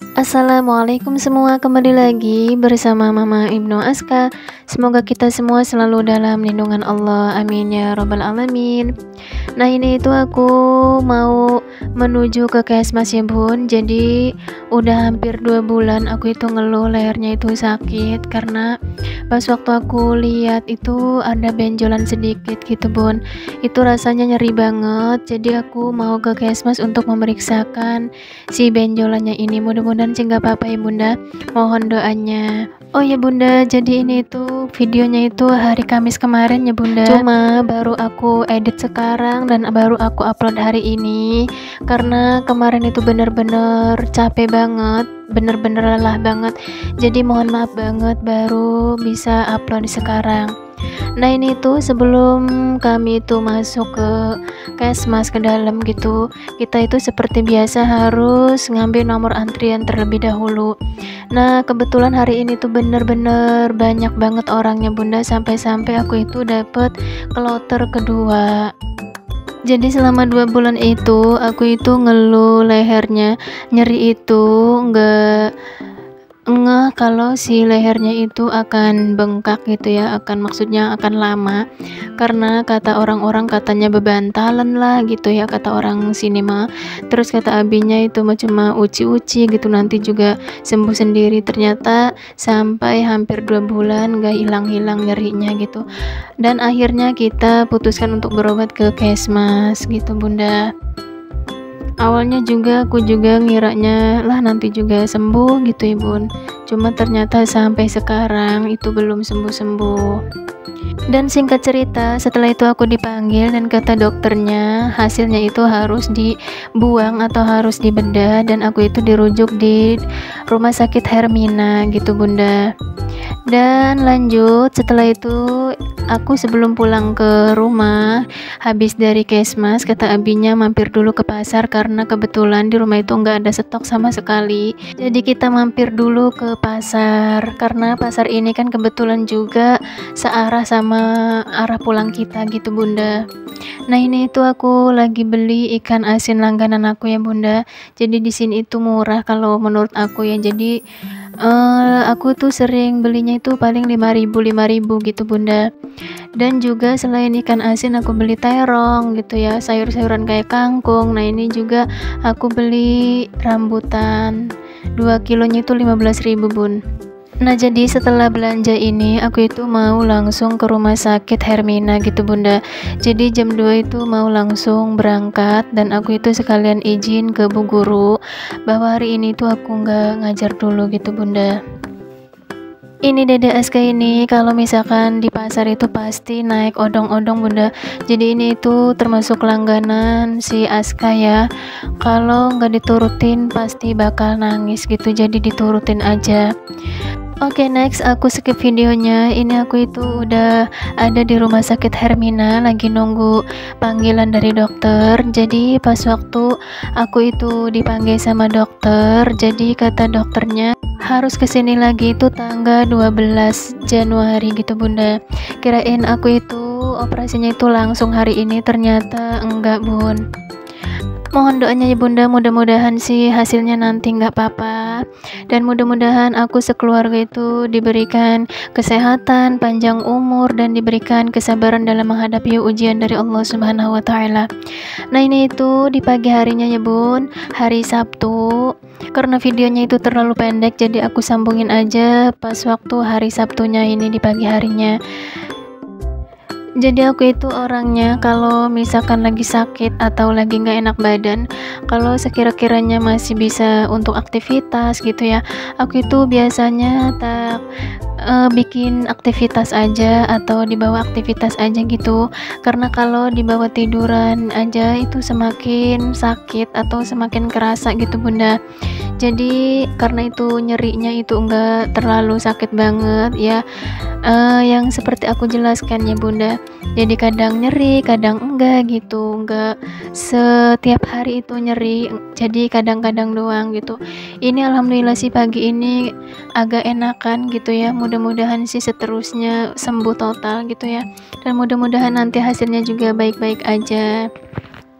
Assalamualaikum semua, kembali lagi bersama Mama Ibnu Aska. Semoga kita semua selalu dalam lindungan Allah, amin ya robbal alamin. Nah, ini itu aku mau menuju ke Kesmas ya bun. Jadi udah hampir 2 bulan aku itu ngeluh lehernya itu sakit, karena pas waktu aku lihat itu ada benjolan sedikit gitu bun. Itu rasanya nyeri banget, jadi aku mau ke Kesmas untuk memeriksakan si benjolannya ini. Mudah-mudahan sih nggak apa-apa ya bunda, mohon doanya. Oh ya bunda, jadi ini tuh videonya itu hari Kamis kemarin ya bunda, cuma baru aku edit sekarang dan baru aku upload hari ini, karena kemarin itu bener-bener capek banget, bener-bener lelah banget, jadi mohon maaf banget baru bisa upload sekarang. Nah, ini tuh sebelum kami itu masuk ke Kesmas ke dalam gitu, kita itu seperti biasa harus ngambil nomor antrian terlebih dahulu. Nah, kebetulan hari ini tuh bener-bener banyak banget orangnya bunda, sampai-sampai aku itu dapet kloter kedua. Jadi selama 2 bulan itu aku itu ngeluh lehernya nyeri, itu nggak ngeh kalau si lehernya itu akan bengkak gitu ya, maksudnya akan lama, karena kata orang-orang katanya bebantalan lah gitu ya, kata orang sini mah. Terus kata abinya itu mah cuma uci-uci gitu, nanti juga sembuh sendiri. Ternyata sampai hampir 2 bulan gak hilang-hilang nyerinya gitu, dan akhirnya kita putuskan untuk berobat ke Kesmas gitu bunda. Awalnya juga aku juga ngiranya lah nanti juga sembuh gitu ya bun, cuma ternyata sampai sekarang itu belum sembuh-sembuh. Dan singkat cerita, setelah itu aku dipanggil dan kata dokternya hasilnya itu harus dibuang atau harus dibedah, dan aku itu dirujuk di rumah sakit Hermina gitu bunda. Dan lanjut, setelah itu aku sebelum pulang ke rumah habis dari Kesmas, kata abinya mampir dulu ke pasar karena kebetulan di rumah itu nggak ada stok sama sekali. Jadi kita mampir dulu ke pasar, karena pasar ini kan kebetulan juga searah sama arah pulang kita gitu bunda. Nah, ini itu aku lagi beli ikan asin langganan aku ya bunda. Jadi di sini itu murah kalau menurut aku ya. Jadi aku tuh sering belinya itu paling 5.000 gitu bunda. Dan juga selain ikan asin aku beli terong gitu ya, sayur-sayuran kayak kangkung. Nah, ini juga aku beli rambutan 2 kilonya itu 15.000 bun. Nah, jadi setelah belanja ini aku itu mau langsung ke rumah sakit Hermina gitu bunda. Jadi jam 2 itu mau langsung berangkat, dan aku itu sekalian izin ke bu guru bahwa hari ini tuh aku nggak ngajar dulu gitu bunda. Ini Dede Aska ini kalau misalkan di pasar itu pasti naik odong-odong bunda. Jadi ini itu termasuk langganan si Aska ya. Kalau nggak diturutin pasti bakal nangis gitu, jadi diturutin aja. Oke, next aku skip videonya. Ini aku itu udah ada di rumah sakit Hermina, lagi nunggu panggilan dari dokter. Jadi pas waktu aku itu dipanggil sama dokter, jadi kata dokternya harus kesini lagi itu tanggal 12 Januari gitu bunda. Kirain aku itu operasinya itu langsung hari ini, ternyata enggak bun. Mohon doanya ya bunda, mudah-mudahan sih hasilnya nanti nggak apa-apa, dan mudah-mudahan aku sekeluarga itu diberikan kesehatan, panjang umur, dan diberikan kesabaran dalam menghadapi ujian dari Allah Subhanahu wa Ta'ala. Nah, ini itu di pagi harinya ya bun, hari Sabtu. Karena videonya itu terlalu pendek, jadi aku sambungin aja pas waktu hari Sabtunya ini di pagi harinya. Jadi aku itu orangnya kalau misalkan lagi sakit atau lagi nggak enak badan, kalau sekira-kiranya masih bisa untuk aktivitas gitu ya, aku itu biasanya tak bikin aktivitas aja atau dibawa aktivitas aja gitu. Karena kalau dibawa tiduran aja itu semakin sakit atau semakin kerasa gitu bunda. Jadi karena itu nyerinya itu enggak terlalu sakit banget ya, yang seperti aku jelaskan ya bunda. Jadi kadang nyeri, kadang enggak gitu, enggak setiap hari itu nyeri, jadi kadang-kadang doang gitu. Ini alhamdulillah sih pagi ini agak enakan gitu ya, mudah-mudahan sih seterusnya sembuh total gitu ya, dan mudah-mudahan nanti hasilnya juga baik-baik aja.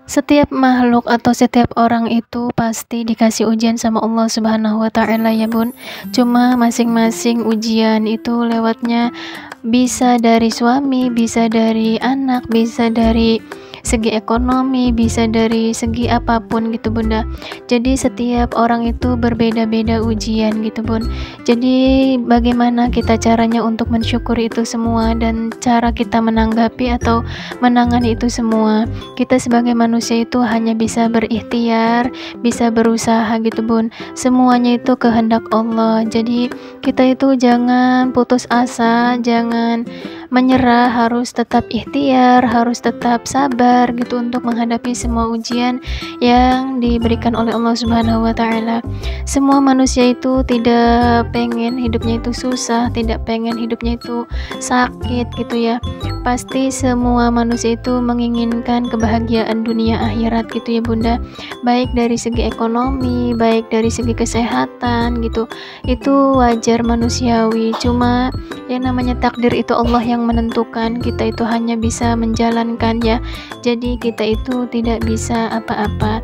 Setiap makhluk atau setiap orang itu pasti dikasih ujian sama Allah Subhanahu wa Ta'ala ya Bun. Cuma masing-masing ujian itu lewatnya bisa dari suami, bisa dari anak, bisa dari segi ekonomi, bisa dari segi apapun gitu Bunda. Jadi setiap orang itu berbeda-beda ujian gitu Bun. Jadi bagaimana kita caranya untuk mensyukuri itu semua dan cara kita menanggapi atau menangani itu semua. Kita sebagai manusia itu hanya bisa berikhtiar, bisa berusaha gitu Bun. Semuanya itu kehendak Allah. Jadi kita itu jangan putus asa, jangan menyerah, harus tetap ikhtiar, harus tetap sabar gitu untuk menghadapi semua ujian yang diberikan oleh Allah Subhanahu wa Ta'ala. Semua manusia itu tidak pengen hidupnya itu susah, tidak pengen hidupnya itu sakit gitu ya. Pasti semua manusia itu menginginkan kebahagiaan dunia akhirat gitu ya Bunda, baik dari segi ekonomi, baik dari segi kesehatan gitu. Itu wajar manusiawi, cuma yang namanya takdir itu Allah yang menentukan, kita itu hanya bisa menjalankan ya. Jadi kita itu tidak bisa apa-apa,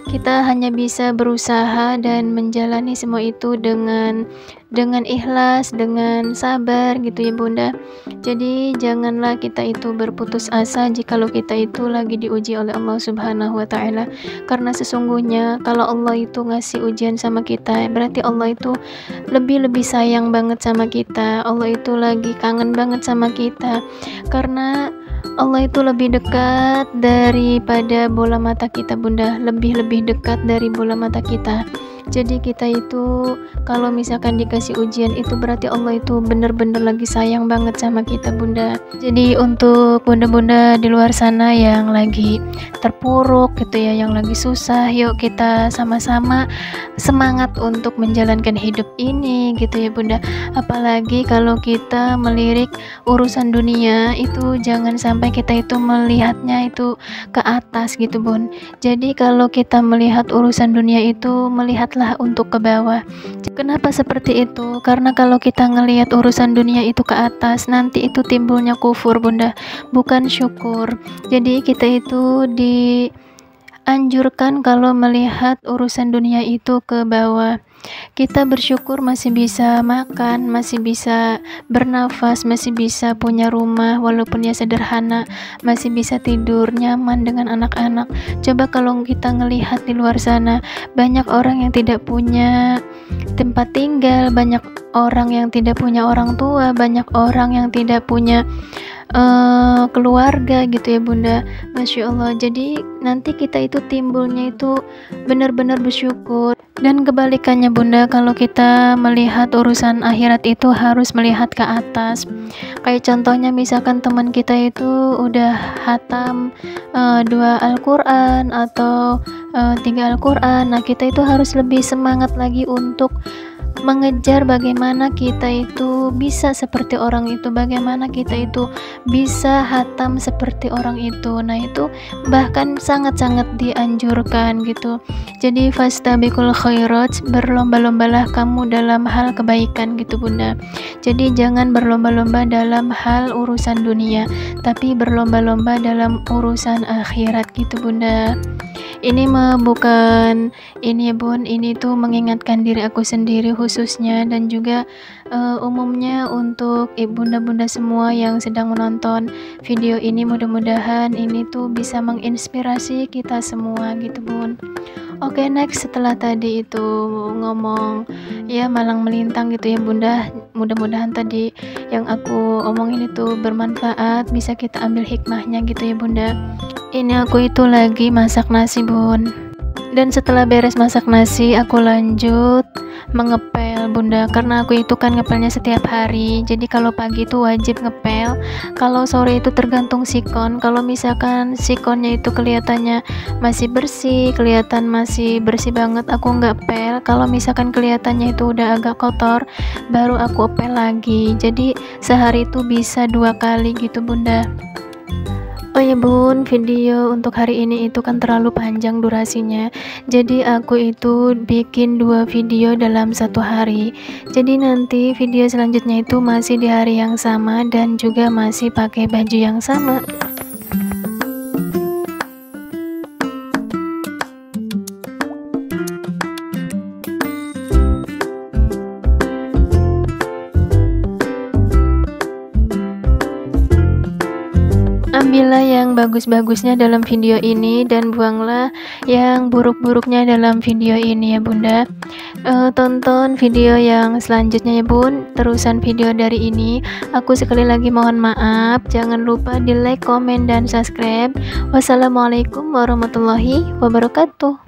kita hanya bisa berusaha dan menjalani semua itu dengan ikhlas, dengan sabar gitu ya Bunda. Jadi janganlah kita itu berputus asa jikalau kita itu lagi diuji oleh Allah Subhanahu wa Ta'ala, karena sesungguhnya kalau Allah itu ngasih ujian sama kita, berarti Allah itu lebih sayang banget sama kita. Allah itu lagi kangen banget sama kita, karena Allah itu lebih dekat daripada bola mata kita Bunda, lebih dekat dari bola mata kita. Jadi kita itu kalau misalkan dikasih ujian itu berarti Allah itu bener-bener lagi sayang banget sama kita Bunda. Jadi untuk bunda-bunda di luar sana yang lagi terpuruk gitu ya, yang lagi susah, yuk kita sama-sama semangat untuk menjalankan hidup ini gitu ya Bunda. Apalagi kalau kita melirik urusan dunia itu, jangan sampai kita itu melihatnya itu ke atas gitu Bun. Jadi kalau kita melihat urusan dunia itu, melihatlah untuk ke bawah. Kenapa seperti itu? Karena kalau kita ngelihat urusan dunia itu ke atas, nanti itu timbulnya kufur Bunda, bukan syukur. Jadi kita itu dianjurkan kalau melihat urusan dunia itu ke bawah. Kita bersyukur masih bisa makan, masih bisa bernafas, masih bisa punya rumah walaupun ya sederhana, masih bisa tidur nyaman dengan anak-anak. Coba kalau kita ngelihat di luar sana, banyak orang yang tidak punya tempat tinggal, banyak orang yang tidak punya orang tua, banyak orang yang tidak punya keluarga gitu ya Bunda. Masya Allah. Jadi nanti kita itu timbulnya itu benar-benar bersyukur. Dan kebalikannya Bunda, kalau kita melihat urusan akhirat itu harus melihat ke atas. Kayak contohnya misalkan teman kita itu udah hatam 2 Al-Quran atau 3 Al-Quran. Nah kita itu harus lebih semangat lagi untuk mengejar bagaimana kita itu bisa seperti orang itu, bagaimana kita itu bisa hatam seperti orang itu. Nah itu bahkan sangat-sangat dianjurkan gitu. Jadi fastabiqul khairat, berlomba-lombalah kamu dalam hal kebaikan gitu Bunda. Jadi jangan berlomba-lomba dalam hal urusan dunia, tapi berlomba-lomba dalam urusan akhirat gitu Bunda. Ini mah bukan ini ya Bun, ini tuh mengingatkan diri aku sendiri khususnya, dan juga umumnya untuk bunda-bunda semua yang sedang menonton video ini. Mudah-mudahan ini tuh bisa menginspirasi kita semua gitu Bun. Oke, next, setelah tadi itu ngomong ya malang melintang gitu ya Bunda, mudah-mudahan tadi yang aku omongin itu bermanfaat, bisa kita ambil hikmahnya gitu ya Bunda. Ini aku itu lagi masak nasi Bun, dan setelah beres masak nasi aku lanjut mengepel Bunda, karena aku itu kan ngepelnya setiap hari. Jadi kalau pagi itu wajib ngepel, kalau sore itu tergantung sikon. Kalau misalkan sikonnya itu kelihatannya masih bersih, kelihatan masih bersih banget, aku nggak pel. Kalau misalkan kelihatannya itu udah agak kotor, baru aku pel lagi. Jadi sehari itu bisa 2 kali gitu Bunda. Oh ya Bun, video untuk hari ini itu kan terlalu panjang durasinya. Jadi aku itu bikin 2 video dalam 1 hari. Jadi nanti video selanjutnya itu masih di hari yang sama dan juga masih pakai baju yang sama. Ambillah yang bagus-bagusnya dalam video ini dan buanglah yang buruk-buruknya dalam video ini ya bunda. Tonton video yang selanjutnya ya bun, terusan video dari ini. Aku sekali lagi mohon maaf, jangan lupa di like, komen, dan subscribe. Wassalamualaikum warahmatullahi wabarakatuh.